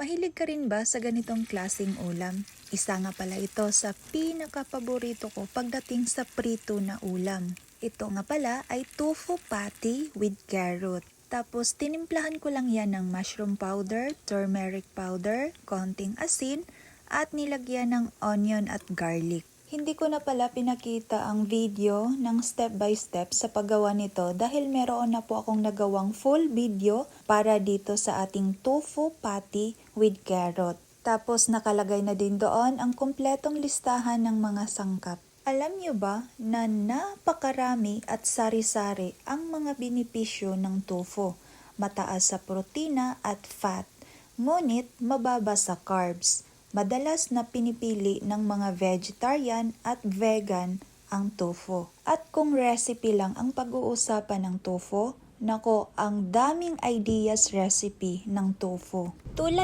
Mahilig ka rin ba sa ganitong klaseng ulam? Isa nga pala ito sa pinaka-paborito ko pagdating sa prito na ulam. Ito nga pala ay tofu patty with carrot. Tapos tinimplahan ko lang yan ng mushroom powder, turmeric powder, konting asin, at nilagyan ng onion at garlic. Hindi ko na pala pinakita ang video ng step by step sa paggawa nito dahil meron na po akong nagawang full video para dito sa ating tofu patty with carrot. Tapos nakalagay na din doon ang kumpletong listahan ng mga sangkap. Alam nyo ba na napakarami at sari-sari ang mga benepisyo ng tofu? Mataas sa protina at fat, ngunit mababa sa carbs. Madalas na pinipili ng mga vegetarian at vegan ang tofu. At kung recipe lang ang pag-uusapan ng tofu, nako, ang daming ideas recipe ng tofu. Tulad